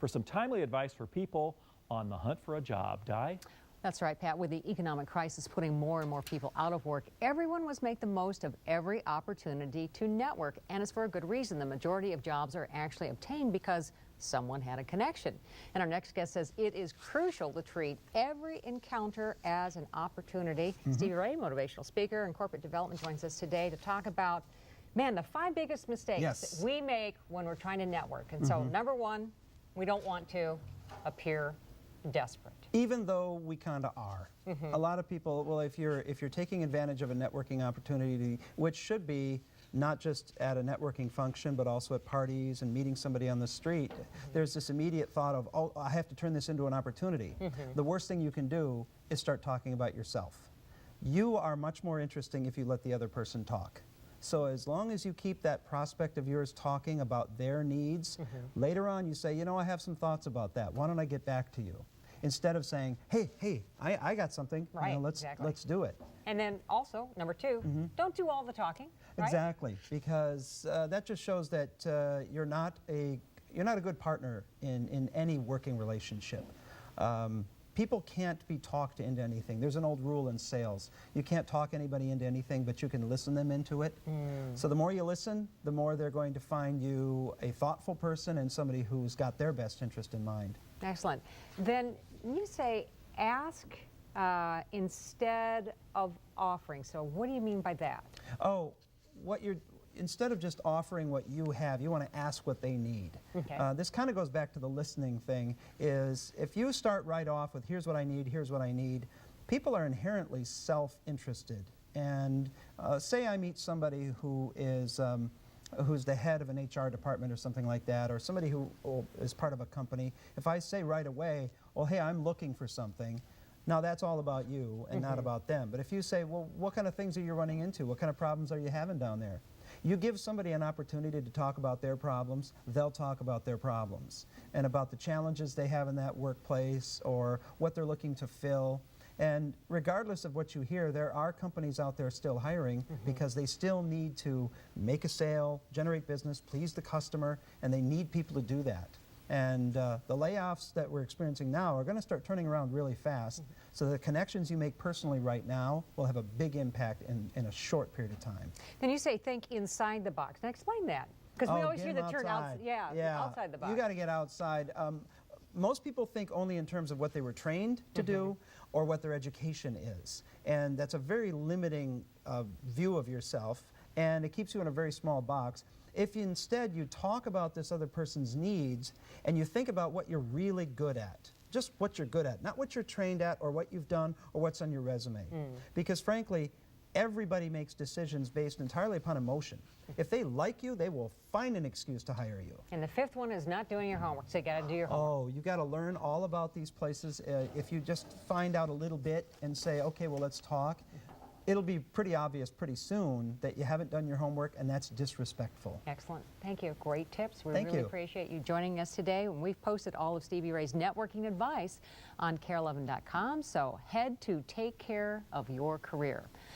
for some timely advice for people on the hunt for a job. Di? That's right, Pat. With the economic crisis putting more and more people out of work, everyone must make the most of every opportunity to network. And it's for a good reason. The majority of jobs are actually obtained because someone had a connection. And our next guest says it is crucial to treat every encounter as an opportunity. Stevie Ray, motivational speaker and corporate development, joins us today to talk about, man, the 5 biggest mistakes that we make when we're trying to network. And so, number 1, we don't want to appear desperate. Even though we kind of are. A lot of people, well, if you're taking advantage of a networking opportunity, which should be not just at a networking function, but also at parties and meeting somebody on the street, there's this immediate thought of, oh, I have to turn this into an opportunity. The worst thing you can do is start talking about yourself. You are much more interesting if you let the other person talk. So as long as you keep that prospect of yours talking about their needs, later on you say, you know, I have some thoughts about that. Why don't I get back to you? Instead of saying, hey, I got something. Right, you know, exactly. Let's do it. And then also, number 2, don't do all the talking. Right? Exactly, because that just shows that you're not a good partner in any working relationship. People can't be talked into anything. There's an old rule in sales. You can't talk anybody into anything, but you can listen them into it. So the more you listen, the more they're going to find you a thoughtful person and somebody who's got their best interest in mind. Excellent. Then you say ask instead of offering. So what do you mean by that? Oh, instead of just offering what you have, you want to ask what they need. Okay. This kind of goes back to the listening thing, is if you start right off with here's what I need, people are inherently self-interested. And say I meet somebody who is who's the head of an HR department or something like that, or somebody who is part of a company. If I say right away, well, hey, I'm looking for something, now that's all about you and not about them. But if you say, well, what kind of things are you running into? What kind of problems are you having down there? You give somebody an opportunity to talk about their problems, they'll talk about their problems and about the challenges they have in that workplace or what they're looking to fill. And regardless of what you hear, there are companies out there still hiring because they still need to make a sale, generate business, please the customer, and they need people to do that. And the layoffs that we're experiencing now are going to start turning around really fast. So the connections you make personally right now will have a big impact in a short period of time. Then you say think inside the box. Now explain that. Because we always hear the term outside the box. You got to get outside. Most people think only in terms of what they were trained to do or what their education is. And that's a very limiting view of yourself, and it keeps you in a very small box. If instead you talk about this other person's needs and you think about what you're really good at, just what you're good at, not what you're trained at or what you've done or what's on your resume. Because frankly, everybody makes decisions based entirely upon emotion. If they like you, they will find an excuse to hire you. And the 5th one is not doing your homework, so you got to do your homework. Oh, you got to learn all about these places. If you just find out a little bit and say, okay, well, let's talk, it'll be pretty obvious pretty soon that you haven't done your homework, and that's disrespectful. Excellent. Thank you. Great tips. We Thank really you. appreciate you joining us today. And we've posted all of Stevie Ray's networking advice on KARE-11.com, so head to take care of your career.